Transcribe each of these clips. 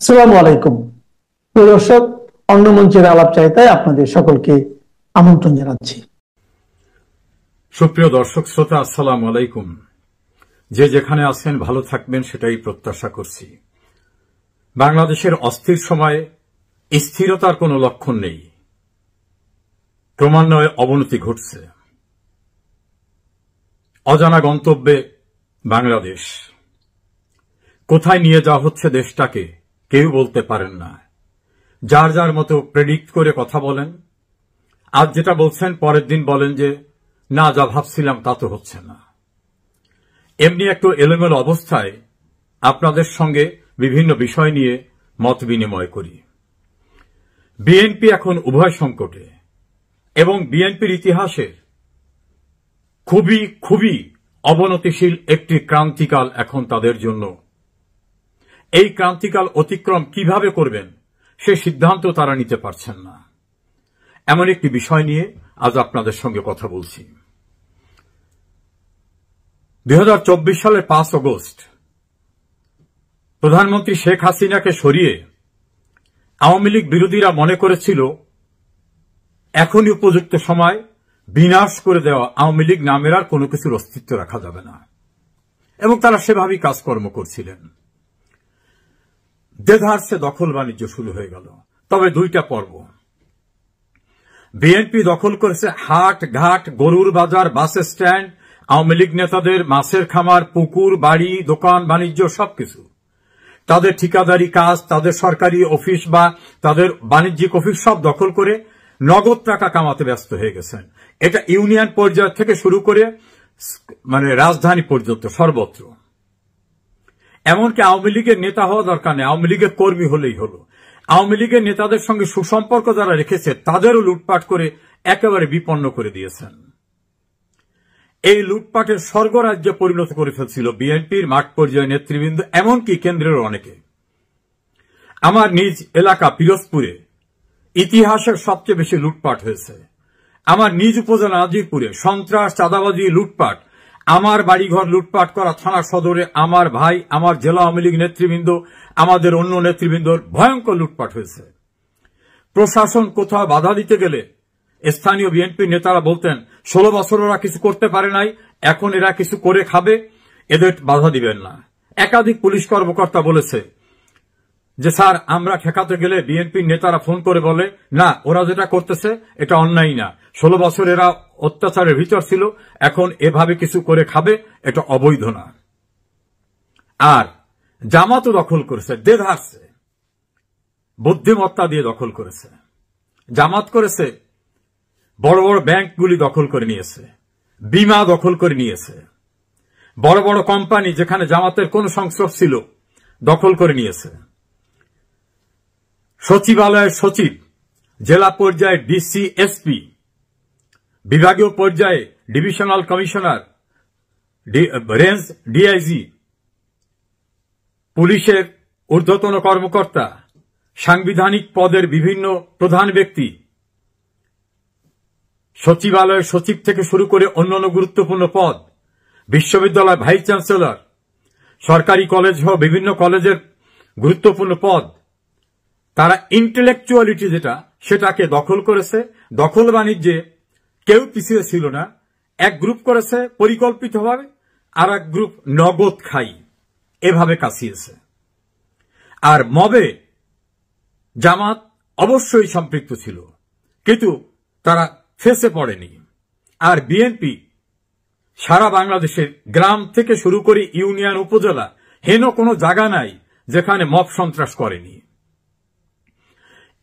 আসসালামু আলাইকুম প্রিয় দর্শক, অন্য মঞ্চের আলাপচারিতায় আপনাদের সকলকে আমন্ত্রণ জানাচ্ছি। সুপ্রিয় দর্শক শ্রোতা, আসসালামু আলাইকুম। যে যেখানে আছেন ভালো থাকবেন সেটাই প্রত্যাশা করছি। বাংলাদেশের অস্থির সময়ে স্থিরতার কোনো লক্ষণ নেই, ক্রমান্বয়ে অবনতি ঘটছে। অজানা গন্তব্যে বাংলাদেশ, কোথায় নিয়ে যাওয়া হচ্ছে দেশটাকে কেউ বলতে পারেন না। যার যার মতো প্রেডিক্ট করে কথা বলেন, আজ যেটা বলছেন পরের দিন বলেন যে না, যা ভাবছিলাম তা তো হচ্ছে না। এমনি একটু এলোমেলো অবস্থায় আপনাদের সঙ্গে বিভিন্ন বিষয় নিয়ে মত বিনিময় করি। বিএনপি এখন উভয় সংকটে এবং বিএনপির ইতিহাসের খুবই খুবই অবনতিশীল একটি ক্রান্তিকাল এখন তাদের জন্য। এই ক্রান্তিকাল অতিক্রম কিভাবে করবেন সে সিদ্ধান্ত তারা নিতে পারছেন না। এমন একটি বিষয় নিয়ে আজ আপনাদের সঙ্গে কথা বলছি। 2024 সালের 5 আগস্ট প্রধানমন্ত্রী শেখ হাসিনাকে সরিয়ে আওয়ামী লীগ বিরোধীরা মনে করেছিল এখনই উপযুক্ত সময় বিনাশ করে দেওয়া আওয়ামী লীগ নামের আর কোনো কিছুর অস্তিত্ব রাখা যাবে না, এবং তারা সেভাবেই কাজকর্ম করছিলেন। দেধারসে দখল বাণিজ্য শুরু হয়ে গেল। তবে দুইটা পর্ব। বিএনপি দখল করেছে হাট ঘাট, গরুর বাজার, বাস স্ট্যান্ড, আওয়ামী লীগ নেতাদের মাছের খামার, পুকুর, বাড়ি, দোকান বাণিজ্য সবকিছু। তাদের ঠিকাদারি কাজ, তাদের সরকারি অফিস বা তাদের বাণিজ্যিক অফিস সব দখল করে নগদ টাকা কামাতে ব্যস্ত হয়ে গেছেন। এটা ইউনিয়ন পর্যায় থেকে শুরু করে রাজধানী পর্যন্ত সর্বত্র। এমনকি আওয়ামী লীগের নেতা হওয়া দরকার নেই, আওয়ামী লীগের কর্মী হলেই হলো। আওয়ামী লীগের নেতাদের সঙ্গে সুসম্পর্ক যারা রেখেছে তাদেরও লুটপাট করে একেবারে বিপন্ন করে দিয়েছেন। এই লুটপাটের স্বর্গরাজ্যে পরিণত করে ফেলছিল বিএনপির মাঠ পর্যায়ে নেতৃবৃন্দ, এমনকি কেন্দ্রের অনেকে। আমার নিজ এলাকা পিরোজপুরে ইতিহাসের সবচেয়ে বেশি লুটপাট হয়েছে। আমার নিজ উপজেলা নাজিরপুরে সন্ত্রাস, চাঁদাবাজি, লুটপাট, আমার বাড়িঘর লুটপাট করা, থানা সদরে আমার ভাই, আমার জেলা আওয়ামী লীগ নেতৃবৃন্দ, আমাদের অন্য নেতৃবৃন্দর ভয়ঙ্কর লুটপাট হয়েছে। প্রশাসন কোথাও বাধা দিতে গেলে স্থানীয় বিএনপির নেতারা বলতেন 16 বছর ওরা কিছু করতে পারে নাই, এখন এরা কিছু করে খাবে, এদের বাধা দিবেন না। একাধিক পুলিশ কর্মকর্তা বলেছে যে স্যার, আমরা ঠেকাতে গেলে বিএনপির নেতারা ফোন করে বলে না, ওরা যেটা করতেছে এটা অন্যায় না, 16 বছর এরা অত্যাচারের ভিতর ছিল, এখন এভাবে কিছু করে খাবে, এটা অবৈধ না। আর জামাতও দখল করেছে, দেধারসে বুদ্ধিমত্তা দিয়ে দখল করেছে। জামাত করেছে বড় বড় ব্যাংকগুলি দখল করে নিয়েছে, বিমা দখল করে নিয়েছে, বড় বড় কোম্পানি যেখানে জামাতের কোন সংস্রব ছিল দখল করে নিয়েছে। সচিবালয়ের সচিব, জেলা পর্যায়ে ডিসি, এসপি, বিভাগীয় পর্যায়ে ডিভিশনাল কমিশনার, রেঞ্জ ডিআইজি, পুলিশের ঊর্ধ্বতন কর্মকর্তা, সাংবিধানিক পদের বিভিন্ন প্রধান ব্যক্তি, সচিবালয়ের সচিব থেকে শুরু করে অন্যান্য গুরুত্বপূর্ণ পদ, বিশ্ববিদ্যালয় ভাইস চ্যান্সেলর, সরকারি কলেজ সহ বিভিন্ন কলেজের গুরুত্বপূর্ণ পদ, তারা ইন্টেলেকচুয়ালিটি যেটা সেটাকে দখল করেছে। দখল বাণিজ্যে কেউ পিছিয়ে ছিল না। এক গ্রুপ করেছে পরিকল্পিতভাবে, আর এক গ্রুপ নগদ খাই, এভাবে কাছিয়েছে। আর মবে জামাত অবশ্যই সম্পৃক্ত ছিল, কিন্তু তারা ফেসে পড়েনি। আর বিএনপি সারা বাংলাদেশের গ্রাম থেকে শুরু করে ইউনিয়ন, উপজেলা, হেন কোনো জায়গা নাই যেখানে মব সন্ত্রাস করেনি।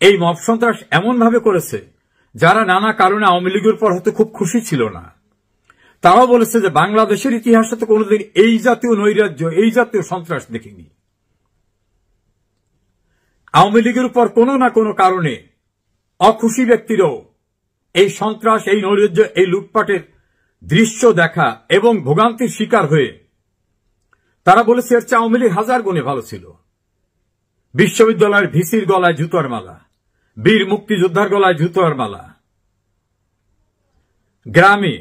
এই মব সন্ত্রাস এমনভাবে করেছে যারা নানা কারণে আওয়ামী লীগের পর হয়তো খুব খুশি ছিল না, তারাও বলেছে যে বাংলাদেশের ইতিহাসে তো কোনোদিন এই জাতীয় নৈরাজ্য, এই জাতীয় সন্ত্রাস দেখিনি। আওয়ামী লীগের উপর কোনো না কোনো কারণে অখুশি ব্যক্তিরাও এই সন্ত্রাস, এই নৈরাজ্য, এই লুটপাটের দৃশ্য দেখা এবং ভোগান্তির শিকার হয়ে তারা বলেছে এর চেয়ে আওয়ামী লীগ হাজার গুণে ভালো ছিল। বিশ্ববিদ্যালয়ের ভিসির গলায় জুতোর মালা, বীর মুক্তিযোদ্ধার গলায় জুতোর মালা, গ্রামে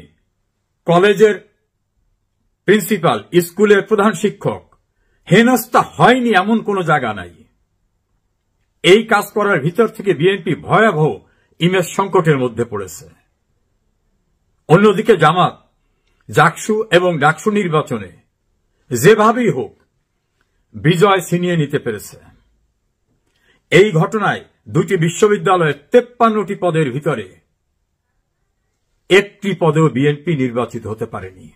কলেজের প্রিন্সিপাল, স্কুলের প্রধান শিক্ষক হেনস্থা হয়নি এমন কোন জায়গা নাই। এই কাজ করার ভিতর থেকে বিএনপি ভয়াবহ ইমেজ সংকটের মধ্যে পড়েছে। অন্যদিকে জামাত জাকসু এবং ডাকসু নির্বাচনে যেভাবেই হোক বিজয় ছিনিয়ে নিতে পেরেছে। এই ঘটনায় দুটি বিশ্ববিদ্যালয়ের 53টি পদের ভিতরে একটি পদেও বিএনপি নির্বাচিত হতে পারেনি।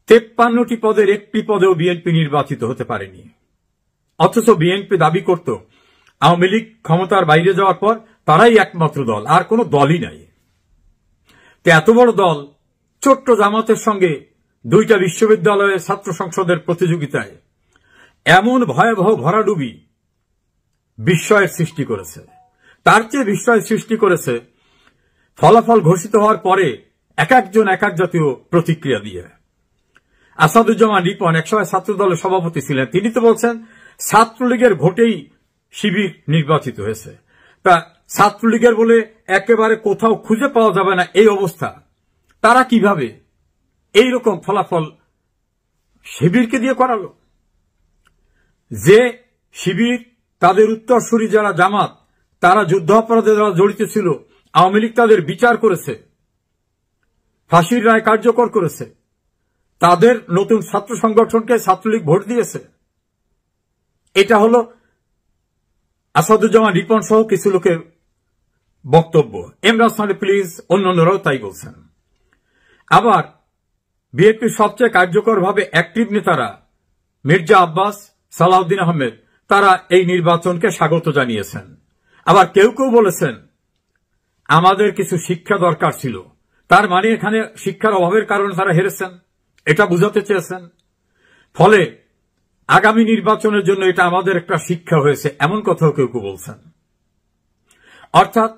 53টি পদের একটি পদেও বিএনপি নির্বাচিত হতে পারেনি। অথচ বিএনপি দাবি করত আওয়ামী লীগ ক্ষমতার বাইরে যাওয়ার পর তারাই একমাত্র দল, আর কোনো দলই নাই। তো এত বড় দল ছোট্ট জামাতের সঙ্গে দুইটা বিশ্ববিদ্যালয়ের ছাত্র সংসদের প্রতিযোগিতায় এমন ভয়াবহ ভরাডুবি বিস্ময়ের সৃষ্টি করেছে। তার চেয়ে বিস্ময়ের সৃষ্টি করেছে ফলাফল ঘোষিত হওয়ার পরে এক একজন এক এক জাতীয় প্রতিক্রিয়া দিয়ে। আসাদুজ্জামান রিপন একসময় ছাত্র দলের সভাপতি ছিলেন, তিনি তো বলছেন ছাত্রলীগের ভোটেই শিবির নির্বাচিত হয়েছে। তা ছাত্রলীগের বলে একেবারে কোথাও খুঁজে পাওয়া যাবে না এই অবস্থা, তারা কিভাবে এইরকম ফলাফল শিবিরকে দিয়ে করালো? যে শিবির তাদের উত্তরসূরি যারা জামাত, তারা যুদ্ধাপরাধে যারা জড়িত ছিল, আওয়ামী লীগ তাদের বিচার করেছে, ফাঁসির রায় কার্যকর করেছে, তাদের নতুন ছাত্র সংগঠনকে ছাত্রলীগ ভোট দিয়েছে। এটা হলো আসাদুজ্জামান রিপন সহ কিছু লোকের বক্তব্য। এমরান সানি প্লিজ অন্যান্যরাও তাই বলছেন। আবার বিএনপির সবচেয়ে কার্যকরভাবে অ্যাক্টিভ নেতারা মির্জা আব্বাস, সালাউদ্দিন আহমেদ, তারা এই নির্বাচনকে স্বাগত জানিয়েছেন। আবার কেউ কেউ বলেছেন আমাদের কিছু শিক্ষা দরকার ছিল, তার মানে এখানে শিক্ষার অভাবের কারণে তারা হেরেছেন, এটা বুঝাতে চেয়েছেন। ফলে আগামী নির্বাচনের জন্য এটা আমাদের একটা শিক্ষা হয়েছে, এমন কথাও কেউ কেউ বলছেন। অর্থাৎ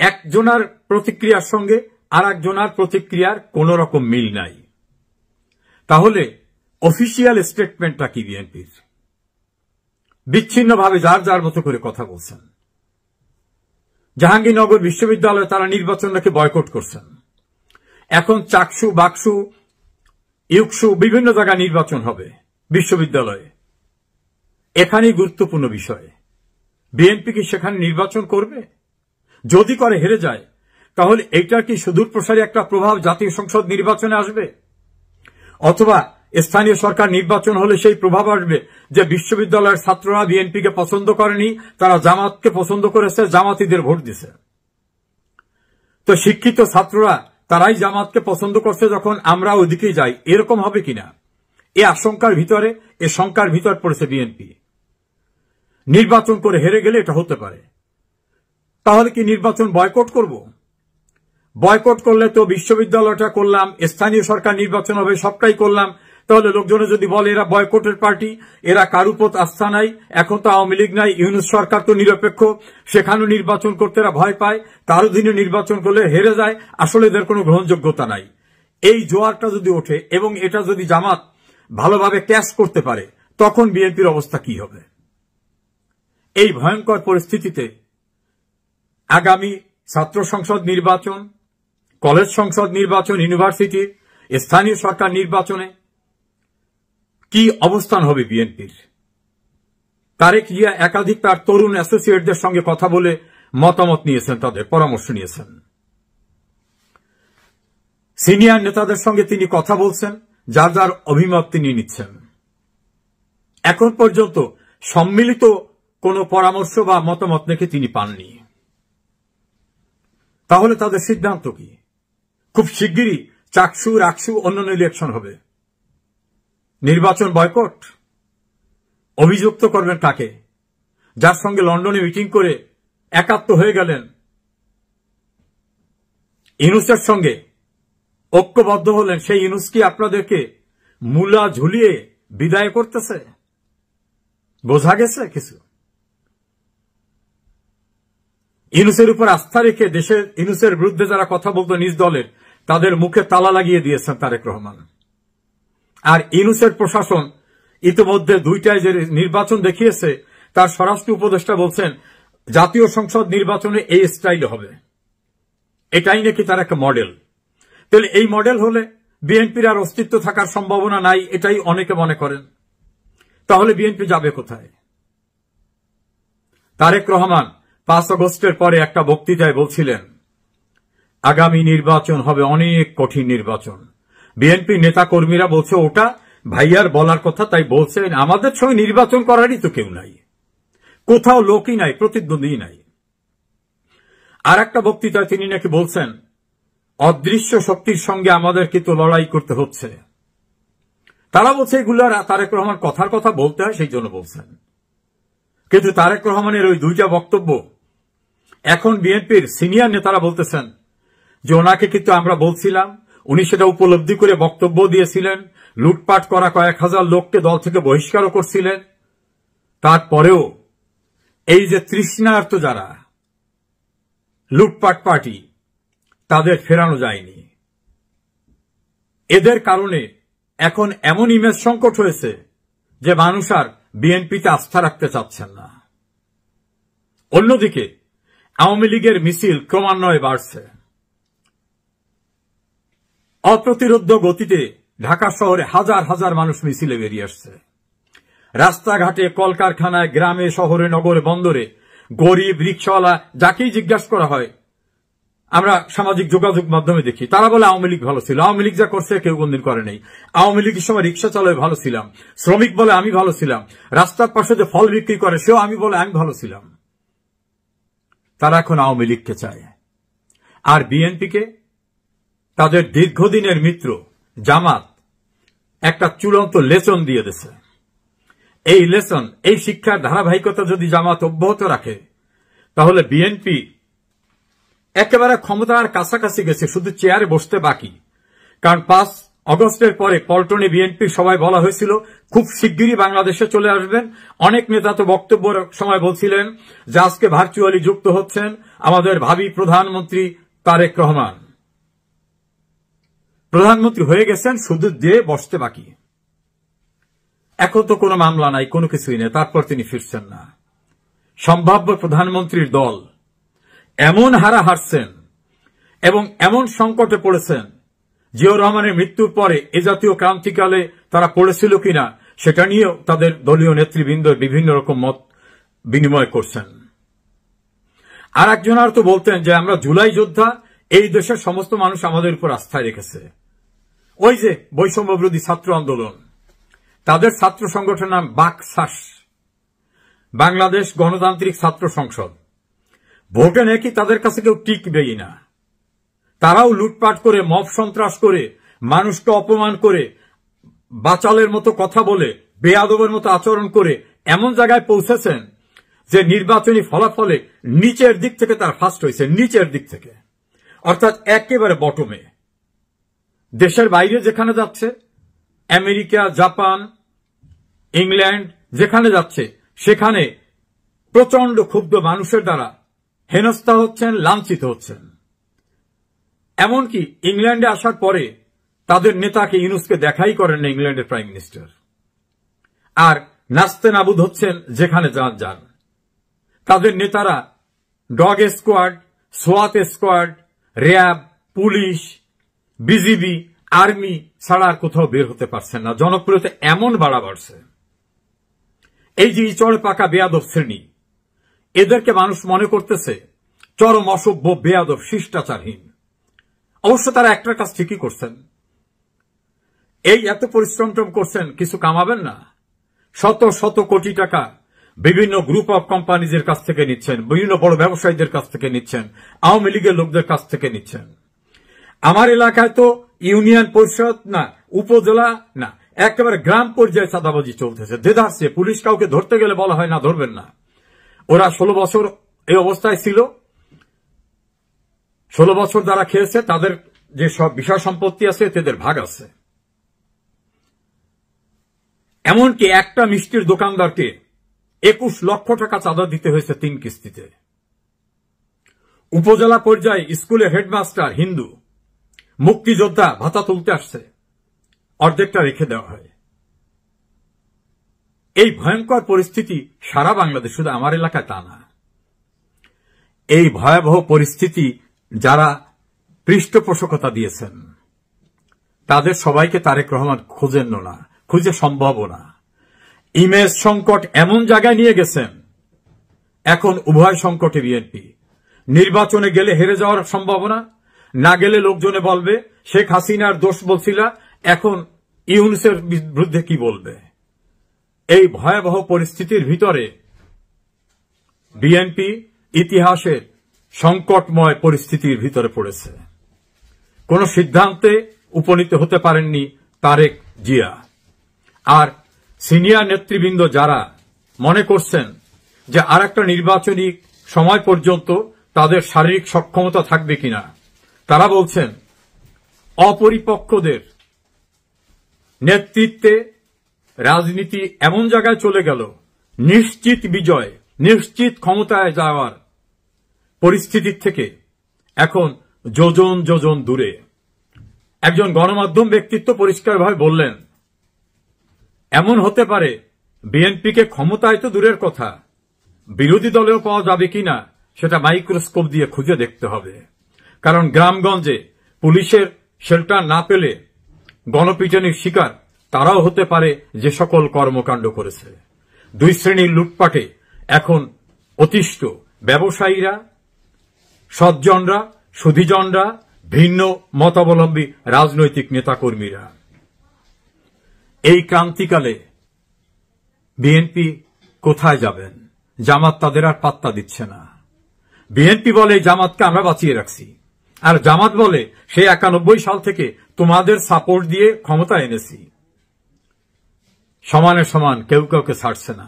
একজনার প্রতিক্রিয়ার সঙ্গে আর একজনার প্রতিক্রিয়ার কোন রকম মিল নাই। তাহলে অফিসিয়াল স্টেটমেন্টটা কি বিএনপির? বিচ্ছিন্নভাবে যার যার মতো করে কথা বলছেন। জাহাঙ্গীরনগর বিশ্ববিদ্যালয়ে তারা নির্বাচনটাকে বয়কট করছেন। এখন চাকসু, বাকসু, ইউকসু বিভিন্ন জায়গায় নির্বাচন হবে বিশ্ববিদ্যালয়ে। এখানেই গুরুত্বপূর্ণ বিষয়, বিএনপি কি সেখানে নির্বাচন করবে? যদি করে হেরে যায়, তাহলে এইটার কি সুদূর প্রসারী একটা প্রভাব জাতীয় সংসদ নির্বাচনে আসবে? অথবা স্থানীয় সরকার নির্বাচন হলে সেই প্রভাব আসবে যে বিশ্ববিদ্যালয়ের ছাত্ররা বিএনপিকে পছন্দ করেনি, তারা জামাতকে পছন্দ করেছে, জামাতিদের ভোট দিছে। তো শিক্ষিত ছাত্ররা তারাই জামাতকে পছন্দ করছে, যখন আমরা ওইদিকেই যাই, এরকম হবে কিনা এ আশঙ্কার ভিতরে, এ শঙ্কার ভিতর পড়েছে বিএনপি। নির্বাচন করে হেরে গেলে এটা হতে পারে। তাহলে কি নির্বাচন বয়কট করব? বয়কট করলে তো বিশ্ববিদ্যালয়টা করলাম, স্থানীয় সরকার নির্বাচন হবে, সবটাই করলাম। তাহলে লোকজনে যদি বলে এরা বয়কটের পার্টি, এরা কারুর উপর আস্থা নাই, এখন তো আওয়ামী লীগ নাই, ইউনূস সরকার তো নিরপেক্ষ, সেখানেও নির্বাচন করতে এরা ভয় পায়, তার অধীনে নির্বাচন করলে হেরে যায়, আসলে এদের কোনো গ্রহণযোগ্যতা নাই। এই জোয়ারটা যদি ওঠে এবং এটা যদি জামাত ভালোভাবে ক্যাশ করতে পারে, তখন বিএনপির অবস্থা কি হবে? এই ভয়ঙ্কর পরিস্থিতিতে আগামী ছাত্র সংসদ নির্বাচন, কলেজ সংসদ নির্বাচন, ইউনিভার্সিটির স্থানীয় সরকার নির্বাচনে কি অবস্থান হবে বিএনপির? তারেক জিয়া একাধিক তার তরুণ অ্যাসোসিয়েটদের সঙ্গে কথা বলে মতামত নিয়েছেন, তাদের পরামর্শ নিয়েছেন। সিনিয়র নেতাদের সঙ্গে তিনি কথা বলছেন, যার যার অভিমত তিনি নিচ্ছেন। এখন পর্যন্ত সম্মিলিত কোন পরামর্শ বা মতামত নাকি তিনি পাননি। তাহলে তাদের সিদ্ধান্ত কি? খুব শিগগিরই চাকসু, রাকসু, অন্যান্য ইলেকশন হবে, নির্বাচন বয়কট। অভিযুক্ত করবেন কাকে? যার সঙ্গে লন্ডনে মিটিং করে একাত্ম হয়ে গেলেন, ইউনূসের সঙ্গে ঐক্যবদ্ধ হলেন, সেই ইউনূস কি আপনাদেরকে মূলা ঝুলিয়ে বিদায় করতেছে? বোঝা গেছে কিছু? ইউনূসের উপর আস্থা রেখে দেশের ইউনূসের বিরুদ্ধে যারা কথা বলতো নিজ দলের, তাদের মুখে তালা লাগিয়ে দিয়েছেন তারেক রহমান। আর ইউনূসের প্রশাসন ইতিমধ্যে দুইটায় যে নির্বাচন দেখিয়েছে, তার স্বরাষ্ট্র উপদেষ্টা বলছেন জাতীয় সংসদ নির্বাচনে এই স্টাইল হবে, এটাই নাকি তার একটা মডেল। তাহলে এই মডেল হলে বিএনপির আর অস্তিত্ব থাকার সম্ভাবনা নাই, এটাই অনেকে মনে করেন। তাহলে বিএনপি যাবে কোথায়? তারেক রহমান 5 আগস্টের পরে একটা বক্তৃতায় বলছিলেন, আগামী নির্বাচন হবে অনেক কঠিন নির্বাচন। বিএনপি নেতা কর্মীরা বলছে ওটা ভাইয়ার বলার কথা, তাই বলছেন আমাদের সঙ্গে নির্বাচন করারই তো কেউ নাই, কোথাও লোকই নাই, প্রতিদ্বন্দ্বী নাই। আর একটা বক্তৃতায় তিনি নাকি বলছেন অদৃশ্য শক্তির সঙ্গে আমাদের কিন্তু লড়াই করতে হচ্ছে। তারা বলছে এগুলো তারেক রহমান কথার কথা বলতে হয়, সেই জন্য বলছেন। কিন্তু তারেক রহমানের ওই দুইটা বক্তব্য এখন বিএনপির সিনিয়র নেতারা বলতেছেন যে ওনাকে কিন্তু আমরা বলছিলাম, উনি সেটা উপলব্ধি করে বক্তব্য দিয়েছিলেন, লুটপাট করা কয়েক হাজার লোককে দল থেকে বহিষ্কারও করছিলেন। তারপরেও এই যে তৃষ্ণার্ত যারা লুটপাট পার্টি, তাদের ফেরানো যায়নি। এদের কারণে এখন এমন ইমেজ সংকট হয়েছে যে মানুষ আর বিএনপিতে আস্থা রাখতে চাচ্ছেন না। অন্যদিকে আওয়ামী লীগের মিছিল ক্রমান্বয়ে বাড়ছে। অপ্রতিরোধ্য গতিতে ঢাকা শহরে হাজার হাজার মানুষ মিছিলে বেরিয়ে আসছে। রাস্তাঘাটে, কলকারখানায়, গ্রামে, শহরে, নগরে, বন্দরে, গরিব, রিকশাওয়ালা যাকেই জিজ্ঞাসা করা হয়, আমরা সামাজিক যোগাযোগ মাধ্যমে দেখি, তারা বলে আওয়ামী লীগ ভালো ছিল, আওয়ামী লীগ যা করছে কেউ কোনদিন করে নেই, আওয়ামী লীগের সময় রিক্সা চালায় ভালো ছিলাম, শ্রমিক বলে আমি ভালো ছিলাম, রাস্তার পাশে যে ফল বিক্রি করে সেও আমি বলে আমি ভালো ছিলাম। তারা এখন আওয়ামী লীগকে চায়। আর বিএনপিকে তাদের দীর্ঘদিনের মিত্র জামাত একটা চূড়ান্ত লেসন দিয়ে দিয়েছে। এই লেসন, এই শিক্ষার ধারাবাহিকতা যদি জামাত অব্যাহত রাখে, তাহলে বিএনপি একেবারে ক্ষমতার কাছাকাছি গেছে, শুধু চেয়ারে বসতে বাকি। কারণ 5 আগস্টের পরে পল্টনে বিএনপি সবাই বলা হয়েছিল খুব শিগগিরই বাংলাদেশে চলে আসবেন। অনেক নেতা তো বক্তব্যের সময় বলছিলেন যে আজকে ভার্চুয়ালি যুক্ত হচ্ছেন আমাদের ভাবি প্রধানমন্ত্রী তারেক রহমান। প্রধানমন্ত্রী হয়ে গেছেন, শুধু দিয়ে বসতে বাকি। এখন তো কোনো মামলা নাই, কোনো কিছুই নেই, তারপর তিনি ফিরছেন না। সম্ভাব্য প্রধানমন্ত্রীর দল এমন হারা হারছেন এবং এমন সংকটে পড়েছেন, জিয়াউর রহমানের মৃত্যুর পরে এ জাতীয় ক্রান্তিকালে তারা পড়েছিল কিনা সেটা নিয়েও তাদের দলীয় নেতৃবৃন্দ বিভিন্ন রকম মত বিনিময় করছেন। আর একজন আর তো বলতেন যে আমরা জুলাই যোদ্ধা, এই দেশের সমস্ত মানুষ আমাদের উপর আস্থায় রেখেছে। ওই যে বৈষম্য বিরোধী ছাত্র আন্দোলন, তাদের ছাত্র সংগঠনের নাম বাকশাস, বাংলাদেশ গণতান্ত্রিক ছাত্র সংসদ। ভোটে নাকি তাদের কাছে কেউ টিকবেই না। তারাও লুটপাট করে, মব সন্ত্রাস করে, মানুষকে অপমান করে, বাচালের মতো কথা বলে, বেয়াদবের মতো আচরণ করে এমন জায়গায় পৌঁছেছেন যে নির্বাচনী ফলাফলে নিচের দিক থেকে তারা ফার্স্ট হয়েছে, নিচের দিক থেকে, অর্থাৎ একেবারে বটমে। দেশের বাইরে যেখানে যাচ্ছে, আমেরিকা, জাপান, ইংল্যান্ড যেখানে যাচ্ছে, সেখানে প্রচন্ড ক্ষুব্ধ মানুষের দ্বারা হেনস্থা হচ্ছেন, লাঞ্ছিত হচ্ছেন। এমনকি ইংল্যান্ডে আসার পরে তাদের নেতাকে ইউনুসকে দেখাই করেন না ইংল্যান্ডের প্রাইম মিনিস্টার। আর নাস্তে নাবুদ হচ্ছেন যেখানে যান। তাদের নেতারা ডগ স্কোয়াড, সোয়াত squad, RAB, police, BGB, army ছাড়া আর কোথাও বের হতে পারছেন না। জনপ্রিয়তা এমন বাড়ছে। এই যে ইচড় পাকা বেয়াদব শ্রেণী, এদেরকে মানুষ মনে করতেছে চরম অসভ্য, বেয়াদব, শিষ্টাচারহীন। অবশ্য তারা একটার কাজ ঠিকই করছেন। এই এত পরিশ্রম করছেন, কিছু কামাবেন না। শত শত কোটি টাকা বিভিন্ন গ্রুপ অফ কোম্পানিজের কাছ থেকে নিচ্ছেন, বিভিন্ন বড় ব্যবসায়ীদের কাছ থেকে নিচ্ছেন, আওয়ামী লীগের লোকদের কাছ থেকে নিচ্ছেন। আমার এলাকায় তো ইউনিয়ন পরিষদ না, উপজেলা না, একেবারে গ্রাম পর্যায়ে চাঁদাবাজি চলতেছে। দেদারসে পুলিশ কাউকে ধরতে গেলে বলা হয় না, ধরবেন না। ওরা 16 বছর এই অবস্থায় ছিল, 16 বছর যারা খেয়েছে তাদের যে সব বিষয় সম্পত্তি আছে তাদের ভাগ আছে। এমনকি একটা মিষ্টির দোকানদারকে 21 লক্ষ টাকা চাঁদা দিতে হয়েছে 3 কিস্তিতে। উপজেলা পর্যায়ে স্কুলের হেডমাস্টার হিন্দু, মুক্তিযোদ্ধা ভাতা তুলতে আসছে, অর্ধেকটা রেখে দেওয়া হয়। এই ভয়ঙ্কর পরিস্থিতি সারা বাংলাদেশ, শুধু আমার এলাকায় তা না। এই ভয়াবহ পরিস্থিতি যারা পৃষ্ঠপোষকতা দিয়েছেন তাদের সবাইকে তারেক রহমান খোঁজেন না, খুঁজে সম্ভব না। ইমেজ সংকট এমন জায়গায় নিয়ে গেছেন এখন উভয় সংকটে বিএনপি। নির্বাচনে গেলে হেরে যাওয়ার সম্ভাবনা, না গেলে লোকজনে বলবে শেখ হাসিনার দোষ বলছিলা, এখন ইউনূসের বিরুদ্ধে কি বলবে। এই ভয়াবহ পরিস্থিতির ভিতরে বিএনপি ইতিহাসের সংকটময় পরিস্থিতির ভিতরে পড়েছে। কোন সিদ্ধান্তে উপনীত হতে পারেননি তারেক জিয়া। আর সিনিয়র নেতৃবৃন্দ যারা মনে করছেন যে আর একটা নির্বাচনী সময় পর্যন্ত তাদের শারীরিক সক্ষমতা থাকবে কিনা, তারা বলছেন অপরিপক্কদের নেতৃত্বে রাজনীতি এমন জায়গায় চলে গেল, নিশ্চিত বিজয়, নিশ্চিত ক্ষমতায় যাওয়ার পরিস্থিতির থেকে এখন যোজন যোজন দূরে। একজন গণমাধ্যম ব্যক্তিত্ব পরিষ্কারভাবে বললেন, এমন হতে পারে বিএনপিকে ক্ষমতায় তো দূরের কথা, বিরোধী দলেও পাওয়া যাবে কিনা সেটা মাইক্রোস্কোপ দিয়ে খুঁজে দেখতে হবে। কারণ গ্রামগঞ্জে পুলিশের শেল্টার না পেলে গণপিটুনির শিকার তারাও হতে পারে যে সকল কর্মকাণ্ড করেছে। দুই শ্রেণীর লুটপাটে এখন অতিষ্ঠ ব্যবসায়ীরা, সজ্জনরা, সুধীজনরা, ভিন্ন মতাবলম্বী রাজনৈতিক নেতাকর্মীরা। এই ক্রান্তিকালে বিএনপি কোথায় যাবেন? জামাত তাদের আর পাত্তা দিচ্ছে না। বিএনপি বলে জামাতকে আমরা বাঁচিয়ে রাখছি, আর জামাত বলে সে 91 সাল থেকে তোমাদের সাপোর্ট দিয়ে ক্ষমতা এনেছি। সমানে সমান কেউ কাউকে ছাড়ছে না।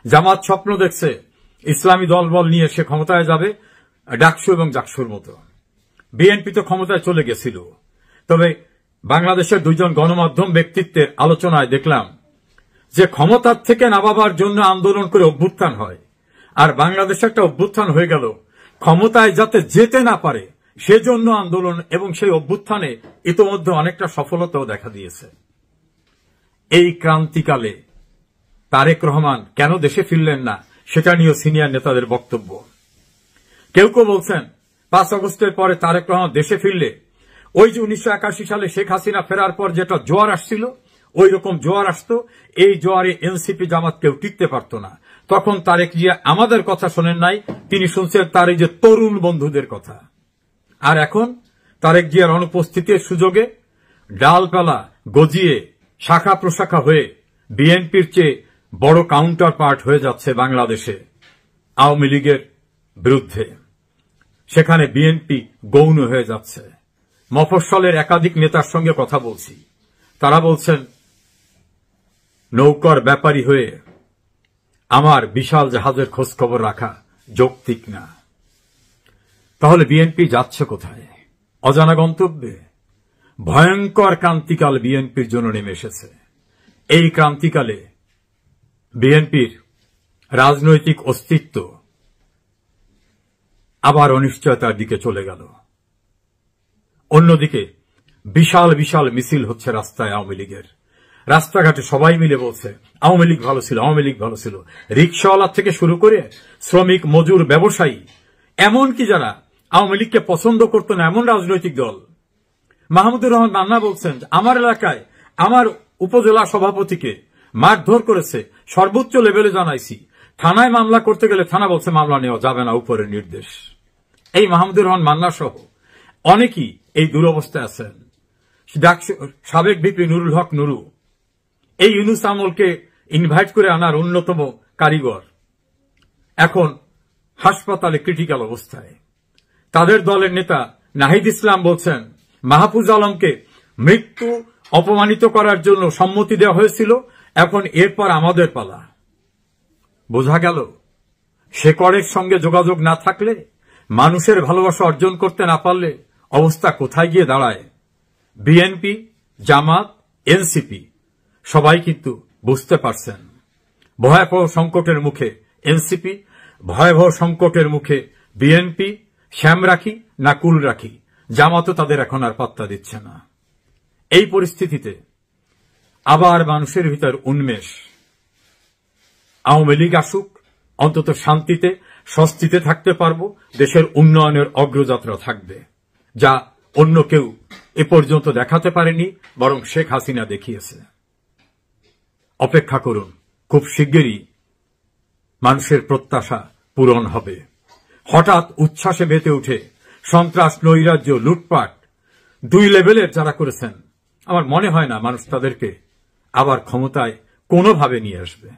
জামাত স্বপ্ন দেখছে ইসলামী দলবল নিয়ে সে ক্ষমতায় যাবে, ডাকসু এবং জাকসুর মতো। বিএনপি তো ক্ষমতায় চলে গেছিল। তবে বাংলাদেশের দুইজন গণমাধ্যম ব্যক্তিত্বের আলোচনায় দেখলাম যে ক্ষমতার থেকে নামাবার জন্য আন্দোলন করে অভ্যুত্থান হয়, আর বাংলাদেশে একটা অভ্যুত্থান হয়ে গেল ক্ষমতায় যাতে যেতে না পারে সেজন্য আন্দোলন, এবং সেই অভ্যুত্থানে ইতোমধ্যে অনেকটা সফলতাও দেখা দিয়েছে। এই ক্রান্তিকালে তারেক রহমান কেন দেশে ফিরলেন না সেটা নিয়েও সিনিয়র নেতাদের বক্তব্য। কেউ কেউ বলছেন 5 আগস্টের পরে তারেক রহমান দেশে ফিরলে ওই যে 1981 সালে শেখ হাসিনা ফেরার পর যেটা জোয়ার আসছিল ওই রকম জোয়ার আসতো। এই জোয়ারে এনসিপি জামাত কেউ টিকতে পারত না। তখন তারেক জিয়া আমাদের কথা শোনেন নাই, তিনি শুনছেন তার এই যে তরুণ বন্ধুদের কথা। আর এখন তারেক জিয়ার অনুপস্থিতির সুযোগে ডালপালা গজিয়ে শাখা প্রশাখা হয়ে বিএনপির চেয়ে বড় কাউন্টার পার্ট হয়ে যাচ্ছে বাংলাদেশে আওয়ামী লীগের বিরুদ্ধে। সেখানে বিএনপি গৌণ হয়ে যাচ্ছে। মফস্বলের একাধিক নেতার সঙ্গে কথা বলছি, তারা বলছেন নৌকার ব্যাপারী হয়ে আমার বিশাল জাহাজের খোঁজ খবর রাখা যৌক্তিক না। তাহলে বিএনপি যাচ্ছে কোথায়? অজানা গন্তব্যে। ভয়ঙ্কর ক্রান্তিকাল বিএনপির জন্য নেমে এসেছে। এই ক্রান্তিকালে বিএনপির রাজনৈতিক অস্তিত্ব আবার অনিশ্চয়তার দিকে চলে গেল। অন্যদিকে বিশাল বিশাল মিছিল হচ্ছে রাস্তায় আওয়ামী লীগের। রাস্তাঘাটে সবাই মিলে বলছে আওয়ামী লীগ ভালো ছিল, আওয়ামী লীগ ভালো ছিল। রিকশাওয়ালা থেকে শুরু করে শ্রমিক, মজুর, ব্যবসায়ী, এমনকি যারা আওয়ামী লীগকে পছন্দ করত না এমন রাজনৈতিক দল। মাহমুদুর রহমান মান্না বলছেন আমার এলাকায় আমার উপজেলা সভাপতিকে মারধর করেছে, সর্বোচ্চ লেভেলে জানাইছি, থানায় মামলা করতে গেলে থানা বলছে মামলা নেওয়া যাবে না, উপরের নির্দেশ। এই মাহমুদুর রহমান মান্না সহ অনেকেই এই দুরবস্থায় আছেন। সাবেক ভিপি নুরুল হক নুরু এই ইউনূস আমলকে ইনভাইট করে আনার অন্যতম কারিগর, এখন হাসপাতালে ক্রিটিক্যাল অবস্থায়। তাদের দলের নেতা নাহিদ ইসলাম বলছেন মাহফুজ আলমকে মৃত্যু অপমানিত করার জন্য সম্মতি দেওয়া হয়েছিল, এখন এরপর আমাদের পালা। বোঝা গেল শেকড়ের সঙ্গে যোগাযোগ না থাকলে, মানুষের ভালোবাসা অর্জন করতে না পারলে অবস্থা কোথায় গিয়ে দাঁড়ায়। বিএনপি, জামাত, এনসিপি সবাই কিন্তু বুঝতে পারছেন ভয়াবহ সংকটের মুখে এনসিপি, ভয়াবহ সংকটের মুখে বিএনপি। শ্যাম রাখি না কুল রাখি, জামাতও তাদের এখন আর পাত্তা দিচ্ছে না। এই পরিস্থিতিতে আবার মানুষের ভিতর উন্মেষ, আওয়ামী লীগ আসুক, অন্তত শান্তিতে স্বস্তিতে থাকতে পারবো, দেশের উন্নয়নের অগ্রযাত্রা থাকবে, যা অন্য কেউ এ পর্যন্ত দেখাতে পারেনি, বরং শেখ হাসিনা দেখিয়েছে। অপেক্ষা করুন, খুব শিগগিরই মানুষের প্রত্যাশা পূরণ হবে। হঠাৎ উচ্ছ্বাসে মেতে উঠে সন্ত্রাস, নৈরাজ্য, লুটপাট 2 লেভেলের যারা করেছেন, আমার মনে হয় না মানুষ তাদেরকে আবার ক্ষমতায় কোনোভাবে নিয়ে আসবে।